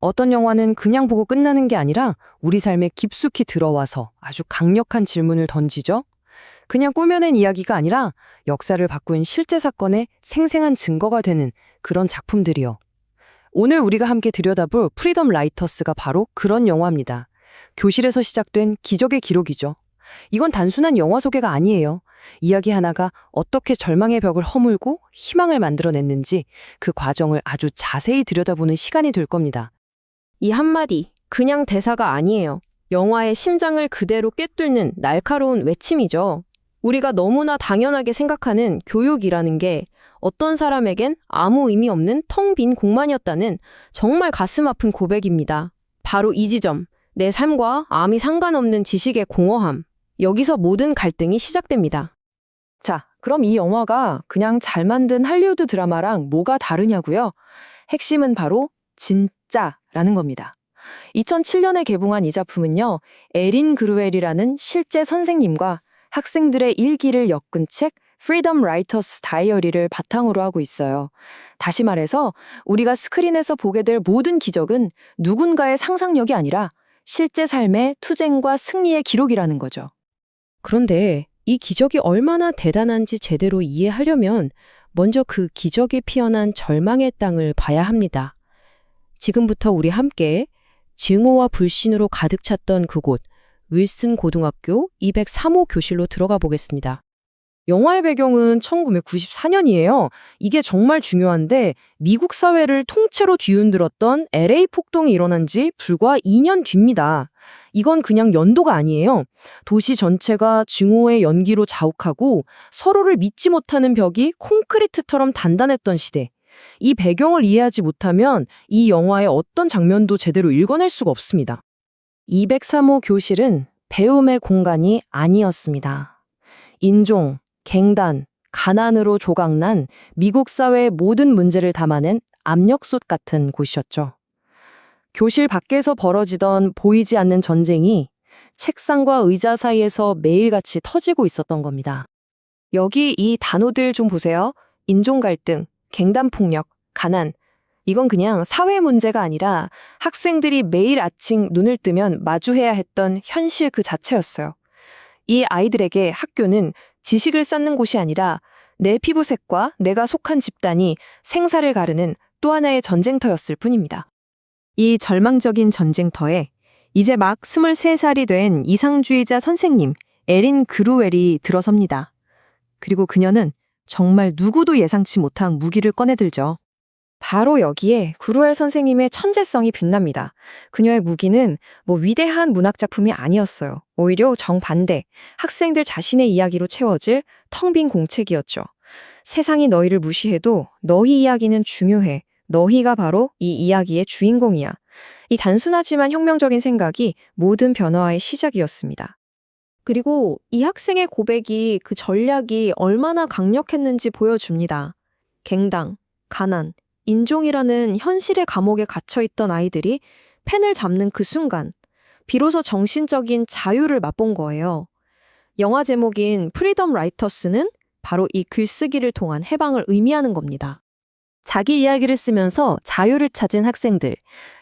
어떤 영화는 그냥 보고 끝나는 게 아니라 우리 삶에 깊숙이 들어와서 아주 강력한 질문을 던지죠. 그냥 꾸며낸 이야기가 아니라 역사를 바꾼 실제 사건의 생생한 증거가 되는 그런 작품들이요. 오늘 우리가 함께 들여다볼 프리덤 라이터스가 바로 그런 영화입니다. 교실에서 시작된 기적의 기록이죠. 이건 단순한 영화 소개가 아니에요. 이야기 하나가 어떻게 절망의 벽을 허물고 희망을 만들어냈는지 그 과정을 아주 자세히 들여다보는 시간이 될 겁니다. 이 한마디, 그냥 대사가 아니에요. 영화의 심장을 그대로 꿰뚫는 날카로운 외침이죠. 우리가 너무나 당연하게 생각하는 교육이라는 게 어떤 사람에겐 아무 의미 없는 텅 빈 공만이었다는 정말 가슴 아픈 고백입니다. 바로 이 지점, 내 삶과 암이 상관없는 지식의 공허함. 여기서 모든 갈등이 시작됩니다. 자, 그럼 이 영화가 그냥 잘 만든 할리우드 드라마랑 뭐가 다르냐고요? 핵심은 바로 진짜라는 겁니다. 2007년에 개봉한 이 작품은요, 에린 그루웰이라는 실제 선생님과 학생들의 일기를 엮은 책 프리덤 라이터스 다이어리를 바탕으로 하고 있어요. 다시 말해서 우리가 스크린에서 보게 될 모든 기적은 누군가의 상상력이 아니라 실제 삶의 투쟁과 승리의 기록이라는 거죠. 그런데 이 기적이 얼마나 대단한지 제대로 이해하려면 먼저 그 기적이 피어난 절망의 땅을 봐야 합니다. 지금부터 우리 함께 증오와 불신으로 가득 찼던 그곳, 윌슨 고등학교 203호 교실로 들어가 보겠습니다. 영화의 배경은 1994년이에요. 이게 정말 중요한데 미국 사회를 통째로 뒤흔들었던 LA 폭동이 일어난 지 불과 2년 뒤입니다. 이건 그냥 연도가 아니에요. 도시 전체가 증오의 연기로 자욱하고 서로를 믿지 못하는 벽이 콘크리트처럼 단단했던 시대. 이 배경을 이해하지 못하면 이 영화의 어떤 장면도 제대로 읽어낼 수가 없습니다. 203호 교실은 배움의 공간이 아니었습니다. 인종, 갱단, 가난으로 조각난 미국 사회의 모든 문제를 담아낸 압력솥 같은 곳이었죠. 교실 밖에서 벌어지던 보이지 않는 전쟁이 책상과 의자 사이에서 매일같이 터지고 있었던 겁니다. 여기 이 단어들 좀 보세요. 인종 갈등, 갱단 폭력, 가난. 이건 그냥 사회 문제가 아니라 학생들이 매일 아침 눈을 뜨면 마주해야 했던 현실 그 자체였어요. 이 아이들에게 학교는 지식을 쌓는 곳이 아니라 내 피부색과 내가 속한 집단이 생사를 가르는 또 하나의 전쟁터였을 뿐입니다. 이 절망적인 전쟁터에 이제 막 23살이 된 이상주의자 선생님 에린 그루웰이 들어섭니다. 그리고 그녀는 정말 누구도 예상치 못한 무기를 꺼내들죠. 바로 여기에 그루웰 선생님의 천재성이 빛납니다. 그녀의 무기는 위대한 문학작품이 아니었어요. 오히려 정반대, 학생들 자신의 이야기로 채워질 텅 빈 공책이었죠. 세상이 너희를 무시해도 너희 이야기는 중요해. 너희가 바로 이 이야기의 주인공이야. 이 단순하지만 혁명적인 생각이 모든 변화의 시작이었습니다. 그리고 이 학생의 고백이 그 전략이 얼마나 강력했는지 보여줍니다. 갱당, 가난, 인종이라는 현실의 감옥에 갇혀있던 아이들이 펜을 잡는 그 순간, 비로소 정신적인 자유를 맛본 거예요. 영화 제목인 프리덤 라이터스는 바로 이 글쓰기를 통한 해방을 의미하는 겁니다. 자기 이야기를 쓰면서 자유를 찾은 학생들.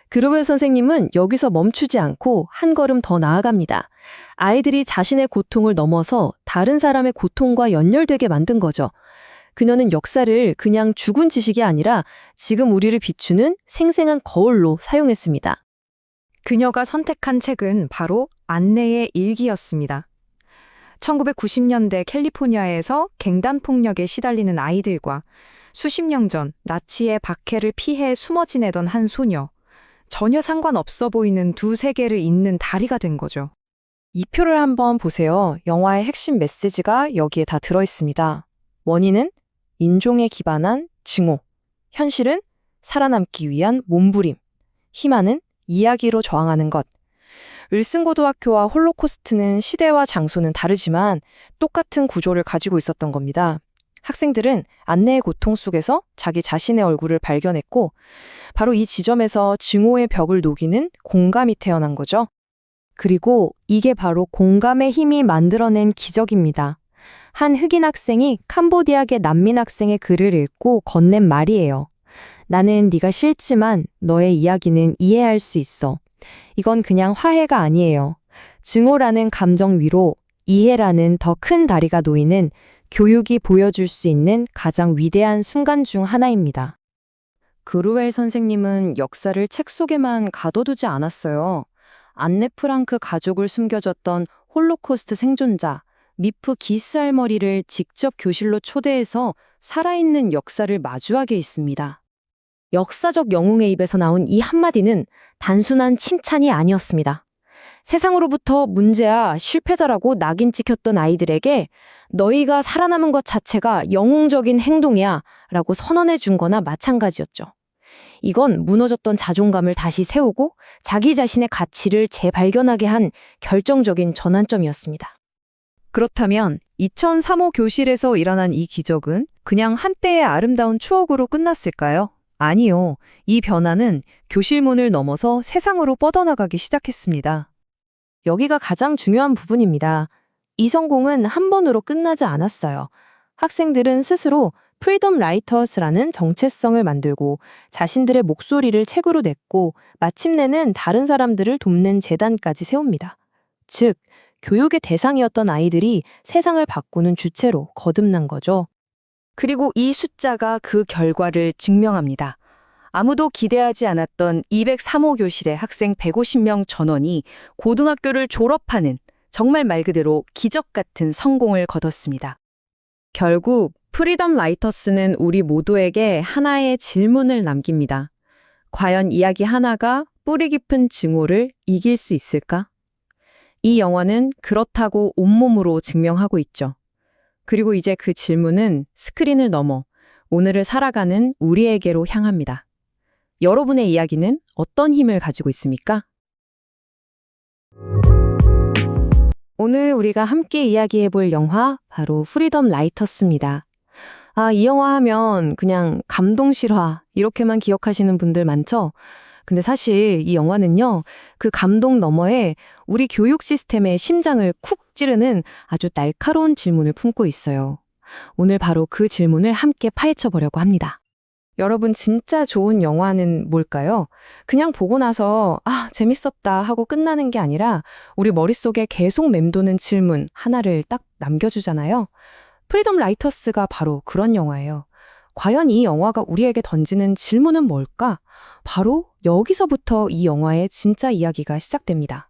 그루웰 선생님은 여기서 멈추지 않고 한 걸음 더 나아갑니다. 아이들이 자신의 고통을 넘어서 다른 사람의 고통과 연결되게 만든 거죠. 그녀는 역사를 그냥 죽은 지식이 아니라 지금 우리를 비추는 생생한 거울로 사용했습니다. 그녀가 선택한 책은 바로 안내의 일기였습니다. 1990년대 캘리포니아에서 갱단 폭력에 시달리는 아이들과 수십 년 전 나치의 박해를 피해 숨어 지내던 한 소녀, 전혀 상관없어 보이는 두 세계를 잇는 다리가 된 거죠. 이 표를 한번 보세요. 영화의 핵심 메시지가 여기에 다 들어있습니다. 원인은 인종에 기반한 증오, 현실은 살아남기 위한 몸부림, 희망은 이야기로 저항하는 것. 윌슨 고등학교와 홀로코스트는 시대와 장소는 다르지만 똑같은 구조를 가지고 있었던 겁니다. 학생들은 안내의 고통 속에서 자기 자신의 얼굴을 발견했고 바로 이 지점에서 증오의 벽을 녹이는 공감이 태어난 거죠. 그리고 이게 바로 공감의 힘이 만들어낸 기적입니다. 한 흑인 학생이 캄보디아계 난민 학생의 글을 읽고 건넨 말이에요. 나는 네가 싫지만 너의 이야기는 이해할 수 있어. 이건 그냥 화해가 아니에요. 증오라는 감정 위로 이해라는 더 큰 다리가 놓이는 교육이 보여줄 수 있는 가장 위대한 순간 중 하나입니다. 그루웰 선생님은 역사를 책 속에만 가둬두지 않았어요. 안네 프랑크 가족을 숨겨줬던 홀로코스트 생존자 미프 기스알머리를 직접 교실로 초대해서 살아있는 역사를 마주하게 했습니다. 역사적 영웅의 입에서 나온 이 한마디는 단순한 칭찬이 아니었습니다. 세상으로부터 문제야 실패자라고 낙인 찍혔던 아이들에게 너희가 살아남은 것 자체가 영웅적인 행동이야 라고 선언해 준 거나 마찬가지였죠. 이건 무너졌던 자존감을 다시 세우고 자기 자신의 가치를 재발견하게 한 결정적인 전환점이었습니다. 그렇다면 2003호 교실에서 일어난 이 기적은 그냥 한때의 아름다운 추억으로 끝났을까요? 아니요. 이 변화는 교실 문을 넘어서 세상으로 뻗어나가기 시작했습니다. 여기가 가장 중요한 부분입니다. 이 성공은 한 번으로 끝나지 않았어요. 학생들은 스스로 프리덤 라이터스라는 정체성을 만들고 자신들의 목소리를 책으로 냈고 마침내는 다른 사람들을 돕는 재단까지 세웁니다. 즉, 교육의 대상이었던 아이들이 세상을 바꾸는 주체로 거듭난 거죠. 그리고 이 숫자가 그 결과를 증명합니다. 아무도 기대하지 않았던 203호 교실의 학생 150명 전원이 고등학교를 졸업하는 정말 말 그대로 기적 같은 성공을 거뒀습니다. 결국 프리덤 라이터스는 우리 모두에게 하나의 질문을 남깁니다. 과연 이야기 하나가 뿌리 깊은 증오를 이길 수 있을까? 이 영화는 그렇다고 온몸으로 증명하고 있죠. 그리고 이제 그 질문은 스크린을 넘어 오늘을 살아가는 우리에게로 향합니다. 여러분의 이야기는 어떤 힘을 가지고 있습니까? 오늘 우리가 함께 이야기해 볼 영화 바로 프리덤 라이터스입니다. 이 영화 하면 그냥 감동 실화 이렇게만 기억하시는 분들 많죠? 근데 사실 이 영화는요, 그 감동 너머에 우리 교육 시스템의 심장을 쿡 찌르는 아주 날카로운 질문을 품고 있어요. 오늘 바로 그 질문을 함께 파헤쳐 보려고 합니다. 여러분, 진짜 좋은 영화는 뭘까요? 그냥 보고 나서 재밌었다 하고 끝나는 게 아니라 우리 머릿속에 계속 맴도는 질문 하나를 딱 남겨주잖아요. 프리덤 라이터스가 바로 그런 영화예요. 과연 이 영화가 우리에게 던지는 질문은 뭘까? 바로 여기서부터 이 영화의 진짜 이야기가 시작됩니다.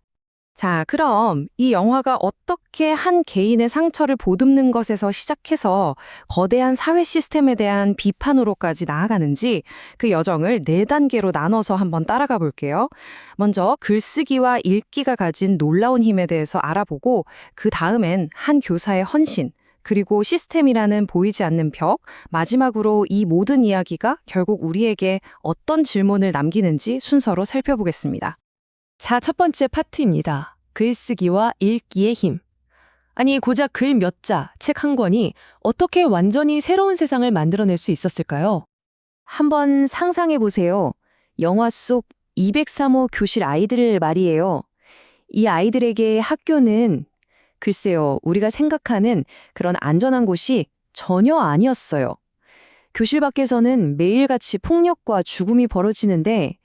자, 그럼 이 영화가 어떻게 한 개인의 상처를 보듬는 것에서 시작해서 거대한 사회 시스템에 대한 비판으로까지 나아가는지 그 여정을 4단계로 나눠서 한번 따라가 볼게요. 먼저 글쓰기와 읽기가 가진 놀라운 힘에 대해서 알아보고 그 다음엔 한 교사의 헌신, 그리고 시스템이라는 보이지 않는 벽, 마지막으로 이 모든 이야기가 결국 우리에게 어떤 질문을 남기는지 순서로 살펴보겠습니다. 자, 첫 번째 파트입니다. 글쓰기와 읽기의 힘. 아니, 고작 글 몇 자, 책 한 권이 어떻게 완전히 새로운 세상을 만들어낼 수 있었을까요? 한번 상상해 보세요. 영화 속 203호 교실 아이들 말이에요. 이 아이들에게 학교는 글쎄요, 우리가 생각하는 그런 안전한 곳이 전혀 아니었어요. 교실 밖에서는 매일같이 폭력과 죽음이 벌어지는데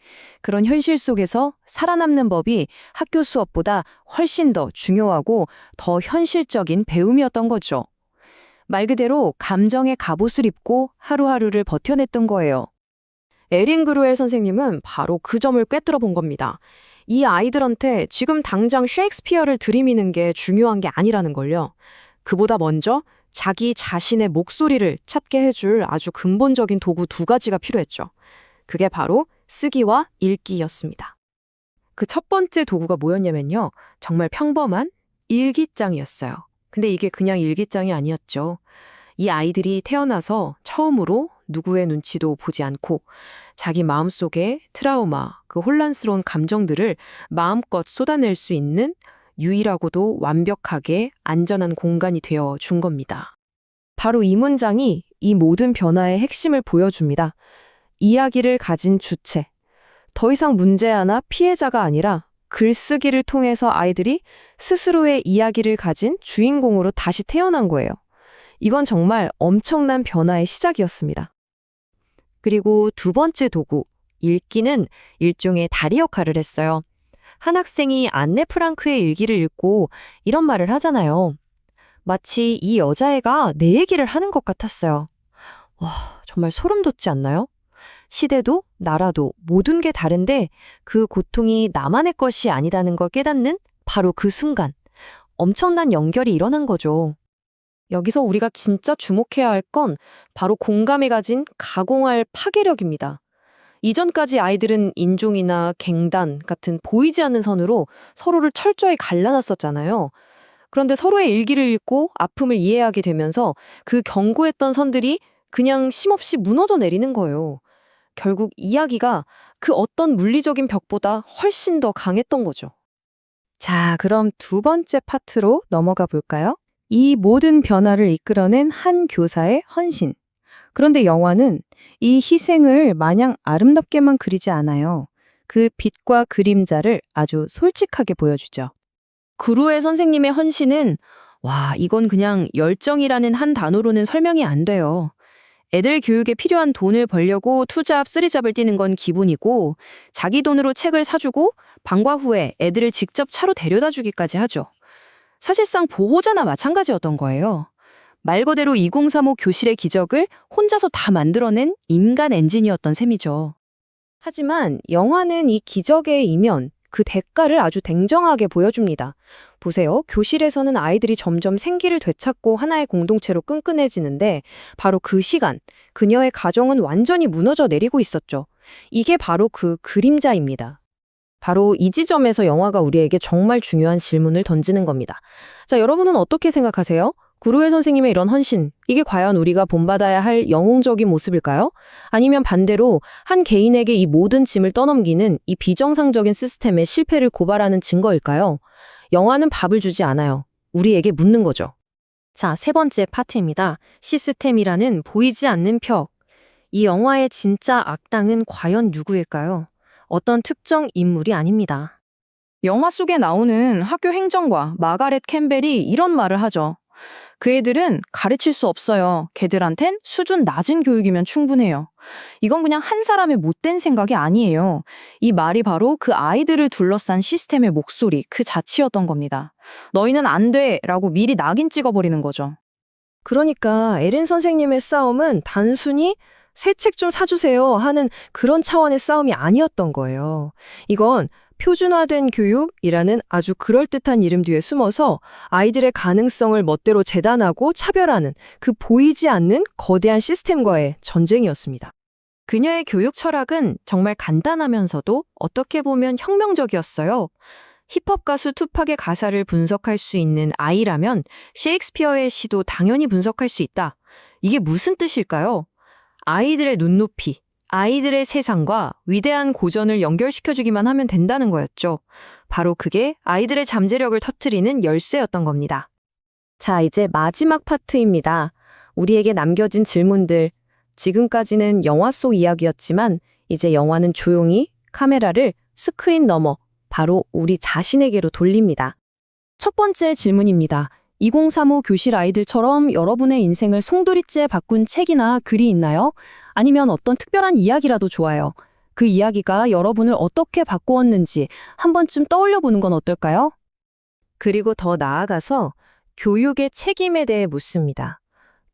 그런 현실 속에서 살아남는 법이 학교 수업보다 훨씬 더 중요하고 더 현실적인 배움이었던 거죠. 말 그대로 감정의 갑옷을 입고 하루하루를 버텨냈던 거예요. 에린 그루웰 선생님은 바로 그 점을 꿰뚫어 본 겁니다. 이 아이들한테 지금 당장 셰익스피어를 들이미는 게 중요한 게 아니라는 걸요. 그보다 먼저 자기 자신의 목소리를 찾게 해줄 아주 근본적인 도구 2가지가 필요했죠. 그게 바로 쓰기와 읽기였습니다. 그 첫 번째 도구가 뭐였냐면요. 정말 평범한 일기장이었어요. 근데 이게 그냥 일기장이 아니었죠. 이 아이들이 태어나서 처음으로 누구의 눈치도 보지 않고 자기 마음속에 트라우마, 그 혼란스러운 감정들을 마음껏 쏟아낼 수 있는 유일하고도 완벽하게 안전한 공간이 되어 준 겁니다. 바로 이 문장이 이 모든 변화의 핵심을 보여줍니다. 이야기를 가진 주체. 더 이상 문제아나 피해자가 아니라 글쓰기를 통해서 아이들이 스스로의 이야기를 가진 주인공으로 다시 태어난 거예요. 이건 정말 엄청난 변화의 시작이었습니다. 그리고 두 번째 도구, 읽기는 일종의 다리 역할을 했어요. 한 학생이 안네 프랑크의 일기를 읽고 이런 말을 하잖아요. 마치 이 여자애가 내 얘기를 하는 것 같았어요. 와, 정말 소름 돋지 않나요? 시대도 나라도 모든 게 다른데 그 고통이 나만의 것이 아니다는 걸 깨닫는 바로 그 순간 엄청난 연결이 일어난 거죠. 여기서 우리가 진짜 주목해야 할 건 바로 공감이 가진 가공할 파괴력입니다. 이전까지 아이들은 인종이나 갱단 같은 보이지 않는 선으로 서로를 철저히 갈라놨었잖아요. 그런데 서로의 일기를 읽고 아픔을 이해하게 되면서 그 견고했던 선들이 그냥 쉼없이 무너져 내리는 거예요. 결국 이야기가 그 어떤 물리적인 벽보다 훨씬 더 강했던 거죠. 자, 그럼 두 번째 파트로 넘어가 볼까요? 이 모든 변화를 이끌어낸 한 교사의 헌신. 그런데 영화는 이 희생을 마냥 아름답게만 그리지 않아요. 그 빛과 그림자를 아주 솔직하게 보여주죠. 구루의 선생님의 헌신은 이건 그냥 열정이라는 한 단어로는 설명이 안 돼요. 애들 교육에 필요한 돈을 벌려고 투잡, 쓰리잡을 뛰는 건 기본이고 자기 돈으로 책을 사주고 방과 후에 애들을 직접 차로 데려다 주기까지 하죠. 사실상 보호자나 마찬가지였던 거예요. 말 그대로 2035 교실의 기적을 혼자서 다 만들어낸 인간 엔지니어였던 셈이죠. 하지만 영화는 이 기적의 이면, 그 대가를 아주 냉정하게 보여줍니다. 보세요. 교실에서는 아이들이 점점 생기를 되찾고 하나의 공동체로 끈끈해지는데 바로 그 시간, 그녀의 가정은 완전히 무너져 내리고 있었죠. 이게 바로 그 그림자입니다. 바로 이 지점에서 영화가 우리에게 정말 중요한 질문을 던지는 겁니다. 자, 여러분은 어떻게 생각하세요? 구루의 선생님의 이런 헌신, 이게 과연 우리가 본받아야 할 영웅적인 모습일까요? 아니면 반대로 한 개인에게 이 모든 짐을 떠넘기는 이 비정상적인 시스템의 실패를 고발하는 증거일까요? 영화는 답을 주지 않아요. 우리에게 묻는 거죠. 자, 세 번째 파트입니다. 시스템이라는 보이지 않는 벽. 이 영화의 진짜 악당은 과연 누구일까요? 어떤 특정 인물이 아닙니다. 영화 속에 나오는 학교 행정과 마가렛 캠벨이 이런 말을 하죠. 그 애들은 가르칠 수 없어요. 걔들한텐 수준 낮은 교육이면 충분해요. 이건 그냥 한 사람의 못된 생각이 아니에요. 이 말이 바로 그 아이들을 둘러싼 시스템의 목소리, 그 자체였던 겁니다. 너희는 안 돼! 라고 미리 낙인 찍어버리는 거죠. 그러니까 에린 선생님의 싸움은 단순히 새 책 좀 사주세요 하는 그런 차원의 싸움이 아니었던 거예요. 이건 표준화된 교육이라는 아주 그럴듯한 이름 뒤에 숨어서 아이들의 가능성을 멋대로 재단하고 차별하는 그 보이지 않는 거대한 시스템과의 전쟁이었습니다. 그녀의 교육 철학은 정말 간단하면서도 어떻게 보면 혁명적이었어요. 힙합 가수 투팍의 가사를 분석할 수 있는 아이라면 셰익스피어의 시도 당연히 분석할 수 있다. 이게 무슨 뜻일까요? 아이들의 눈높이, 아이들의 세상과 위대한 고전을 연결시켜주기만 하면 된다는 거였죠. 바로 그게 아이들의 잠재력을 터뜨리는 열쇠였던 겁니다. 자, 이제 마지막 파트입니다. 우리에게 남겨진 질문들. 지금까지는 영화 속 이야기였지만 이제 영화는 조용히 카메라를 스크린 너머 바로 우리 자신에게로 돌립니다. 첫 번째 질문입니다. 2035 교실 아이들처럼 여러분의 인생을 송두리째 바꾼 책이나 글이 있나요? 아니면 어떤 특별한 이야기라도 좋아요. 그 이야기가 여러분을 어떻게 바꾸었는지 한 번쯤 떠올려 보는 건 어떨까요? 그리고 더 나아가서 교육의 책임에 대해 묻습니다.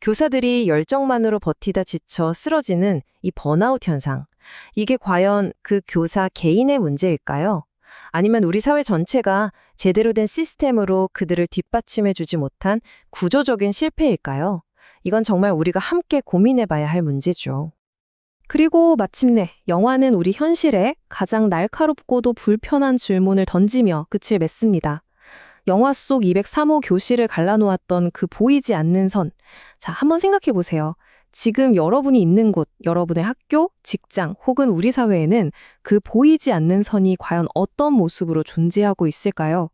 교사들이 열정만으로 버티다 지쳐 쓰러지는 이 번아웃 현상. 이게 과연 그 교사 개인의 문제일까요? 아니면 우리 사회 전체가 제대로 된 시스템으로 그들을 뒷받침해주지 못한 구조적인 실패일까요? 이건 정말 우리가 함께 고민해봐야 할 문제죠. 그리고 마침내 영화는 우리 현실에 가장 날카롭고도 불편한 질문을 던지며 끝을 맺습니다. 영화 속 203호 교실을 갈라놓았던 그 보이지 않는 선. 자, 한번 생각해 보세요. 지금 여러분이 있는 곳, 여러분의 학교, 직장 혹은 우리 사회에는 그 보이지 않는 선이 과연 어떤 모습으로 존재하고 있을까요?